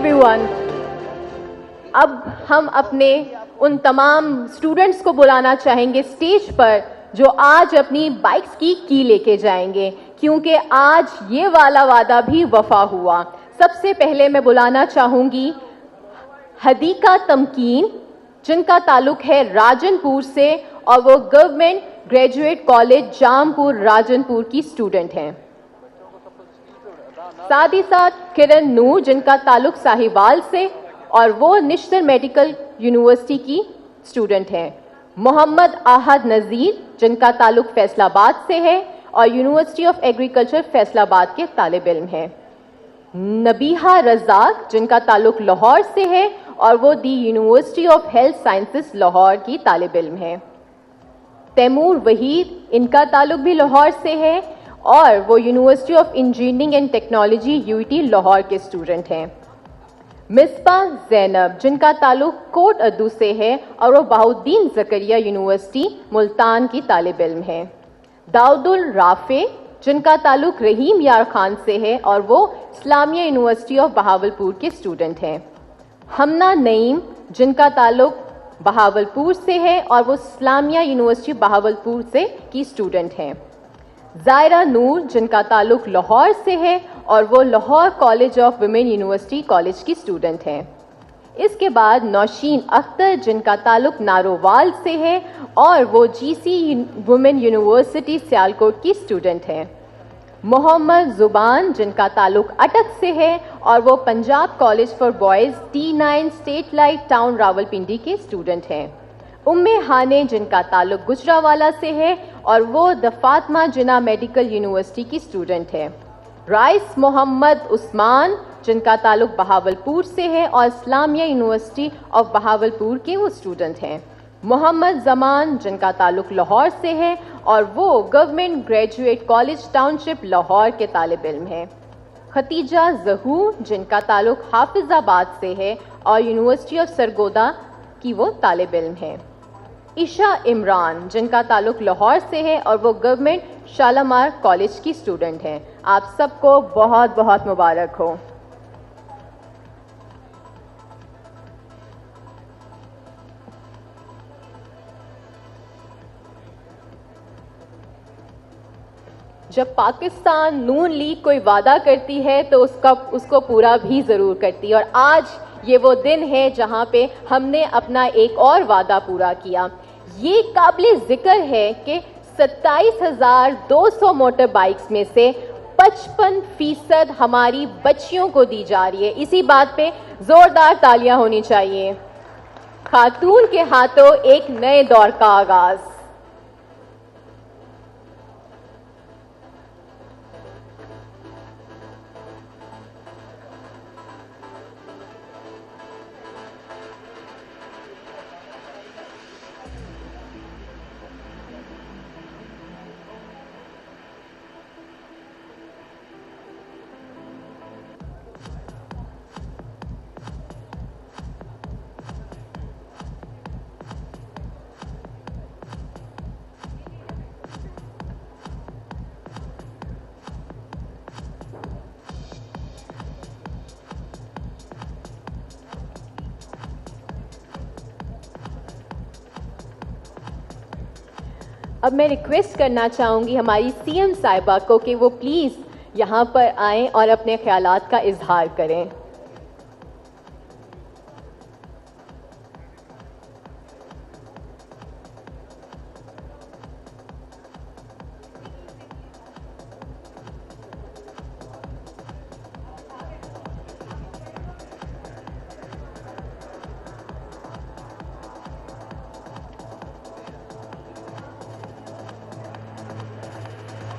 everyone. اب ہم اپنے ان تمام اسٹوڈنٹس کو بلانا چاہیں گے اسٹیج پر جو آج اپنی بائکس کی لے کے جائیں گے، کیونکہ آج یہ والا وعدہ بھی وفا ہوا. سب سے پہلے میں بلانا چاہوں گی حدیقہ تمکین، جن کا تعلق ہے راجن پور سے اور وہ گورنمنٹ گریجویٹ کالج جام پور راجن پور کی اسٹوڈنٹ ہیں. ساتھ ہی ساتھ کرن نور، جن کا تعلق ساہیوال سے اور وہ نشتر میڈیکل یونیورسٹی کی اسٹوڈنٹ ہیں. محمد احد نذیر، جن کا تعلق فیصل آباد سے ہے اور یونیورسٹی آف ایگریکلچر فیصل آباد کے طالب علم ہیں. نبیحہ رزاق، جن کا تعلق لاہور سے ہے اور وہ the university of health sciences Lahore کی طالب علم ہیں. تیمور وحید، ان کا تعلق بھی لاہور سے ہے اور وہ university of engineering and technology UT Lahore کے اسٹوڈنٹ ہیں. مصباح زینب، جن کا تعلق کوٹ ادو سے ہے اور وہ بہاؤالدین زکریا یونیورسٹی ملتان کی طالب علم ہیں. داؤد الرافع، جن کا تعلق رحیم یار خان سے ہے اور وہ اسلامیہ یونیورسٹی آف بہاولپور کے اسٹوڈنٹ ہیں. ہمنا نعیم، جن کا تعلق بہاولپور سے ہے اور وہ اسلامیہ یونیورسٹی بہاولپور سے کی اسٹوڈنٹ ہیں. زائرہ نور، جن کا تعلق لاہور سے ہے اور وہ Lahore college of women university college کی اسٹوڈنٹ ہیں. اس کے بعد نوشین اختر، جن کا تعلق نارووال سے ہے اور وہ GC وومن یونیورسٹی سیالکوٹ کی اسٹوڈنٹ ہیں. محمد زبان، جن کا تعلق اٹک سے ہے اور وہ Punjab college for boys T9 state light town Rawalpindi کے اسٹوڈنٹ ہیں. ہانے، جن کا تعلق گجراوالا سے ہے اور وہ دا فاطمہ جناح میڈیکل یونیورسٹی کی اسٹوڈنٹ ہے. رائس محمد عثمان، جن کا تعلق بہاولپور سے ہے اور اسلامیہ یونیورسٹی آف بہاولپور کے وہ اسٹوڈنٹ ہیں. محمد زمان، جن کا تعلق لاہور سے ہے اور وہ گورنمنٹ گریجویٹ کالج ٹاؤن شپ لاہور کے طالب علم ہیں. ختیجہ ظہور، جن کا تعلق حافظ آباد سے ہے اور یونیورسٹی آف سرگودا کی وہ طالب علم ہیں. عشا عمران، جن کا تعلق لاہور سے ہے اور وہ گورنمنٹ شالامار کالج کی اسٹوڈنٹ ہیں. آپ سب کو بہت بہت مبارک ہو. جب پاکستان نون لیگ کوئی وعدہ کرتی ہے تو اس کو پورا بھی ضرور کرتی ہے، اور آج یہ وہ دن ہے جہاں پہ ہم نے اپنا ایک اور وعدہ پورا کیا. یہ قابل ذکر ہے کہ 27,200 موٹر بائکس میں سے 55% ہماری بچیوں کو دی جا رہی ہے. اسی بات پہ زوردار تالیاں ہونی چاہیے. خاتون کے ہاتھوں ایک نئے دور کا آغاز. اب میں ریکویسٹ کرنا چاہوں گی ہماری CM صاحبہ کو کہ وہ پلیز یہاں پر آئیں اور اپنے خیالات کا اظہار کریں.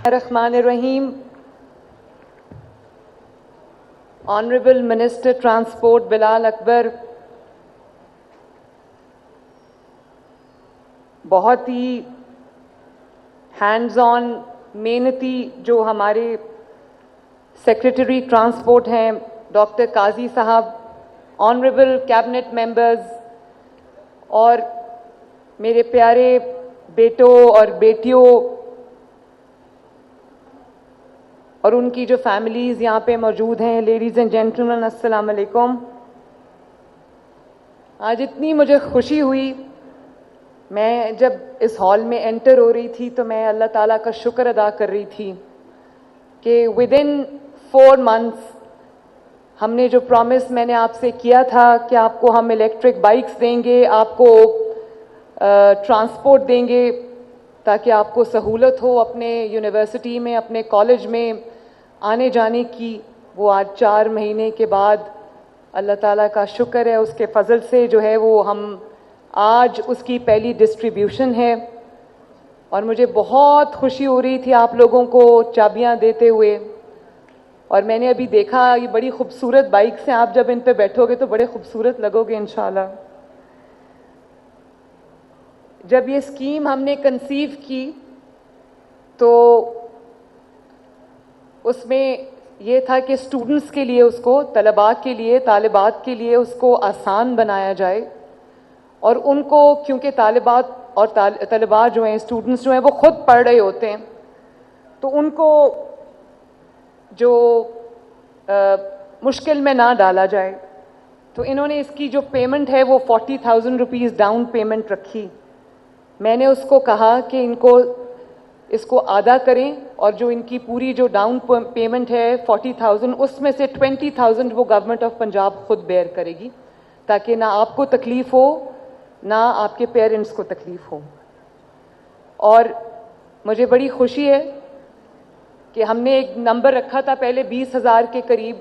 الرحمن الرحیم. آنریبل منسٹر ٹرانسپورٹ بلال اکبر، بہت ہی ہینڈز آن محنتی جو ہمارے سیکریٹری ٹرانسپورٹ ہیں ڈاکٹر قاضی صاحب، آنریبل کیبنٹ ممبرز اور میرے پیارے بیٹوں اور بیٹیوں اور ان کی جو فیملیز یہاں پہ موجود ہیں. لیڈیز اینڈ جینٹلمین، السلام علیکم. آج اتنی مجھے خوشی ہوئی. میں جب اس ہال میں انٹر ہو رہی تھی تو میں اللہ تعالیٰ کا شکر ادا کر رہی تھی کہ ودن 4 months ہم نے جو پرومس میں نے آپ سے کیا تھا کہ آپ کو ہم الیکٹرک بائکس دیں گے, آپ کو ٹرانسپورٹ دیں گے تاکہ آپ کو سہولت ہو اپنے یونیورسٹی میں, اپنے کالج میں آنے جانے کی, وہ آج 4 مہینے کے بعد اللہ تعالیٰ کا شکر ہے, اس کے فضل سے جو ہے وہ ہم آج اس کی پہلی ڈسٹریبیوشن ہے. اور مجھے بہت خوشی ہو رہی تھی آپ لوگوں کو چابیاں دیتے ہوئے. اور میں نے ابھی دیکھا یہ بڑی خوبصورت بائکس ہیں, آپ جب ان پہ بیٹھو گے تو بڑے خوبصورت لگو گے انشاءاللہ. جب یہ اسکیم ہم نے کنسیو کی تو اس میں یہ تھا کہ اسٹوڈنٹس کے لیے, اس کو طلباء کے لیے, طالبات کے لیے اس کو آسان بنایا جائے. اور ان کو کیونکہ طالبات اور طلباء جو ہیں, اسٹوڈنٹس جو ہیں وہ خود پڑھ رہے ہوتے ہیں, تو ان کو جو مشکل میں نہ ڈالا جائے, تو انہوں نے اس کی جو پیمنٹ ہے وہ 40,000 روپیز ڈاؤن پیمنٹ رکھی. میں نے اس کو کہا کہ ان کو اس کو آدھا کریں, اور جو ان کی پوری جو ڈاؤن پیمنٹ ہے 40,000, اس میں سے 20,000 وہ گورنمنٹ آف پنجاب خود بیئر کرے گی, تاکہ نہ آپ کو تکلیف ہو نہ آپ کے پیرنٹس کو تکلیف ہو. اور مجھے بڑی خوشی ہے کہ ہم نے ایک نمبر رکھا تھا پہلے 20,000 کے قریب,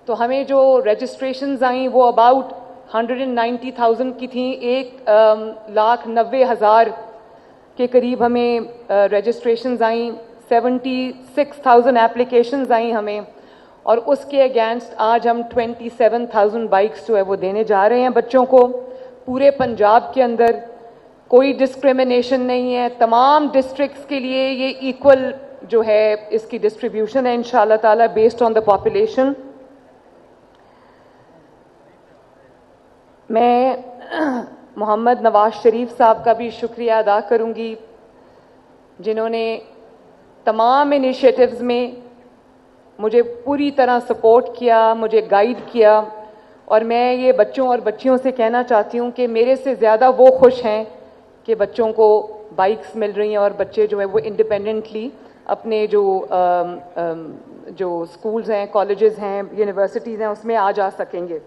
تو ہمیں جو رجسٹریشنز آئیں وہ اباؤٹ 190,000 کی تھیں. 1,90,000 کے قریب ہمیں رجسٹریشنز آئیں, 76,000 اپلیکیشنز آئیں ہمیں, اور اس کے اگینسٹ آج ہم 27,000 بائکس جو ہے وہ دینے جا رہے ہیں بچوں کو پورے پنجاب کے اندر. کوئی ڈسکریمنیشن نہیں ہے, تمام ڈسٹرکٹس کے لیے یہ ایکول جو ہے اس کی ڈسٹریبیوشن ہے انشاءاللہ تعالیٰ بیسڈ آن دا پاپولیشن. میں محمد نواز شریف صاحب کا بھی شکریہ ادا کروں گی, جنہوں نے تمام انیشیٹوز میں مجھے پوری طرح سپورٹ کیا, مجھے گائیڈ کیا. اور میں یہ بچوں اور بچیوں سے کہنا چاہتی ہوں کہ میرے سے زیادہ وہ خوش ہیں کہ بچوں کو بائکس مل رہی ہیں اور بچے جو ہیں وہ انڈیپینڈنٹلی اپنے جو اسکولز ہیں, کالجز ہیں, یونیورسٹیز ہیں, اس میں آ جا سکیں گے.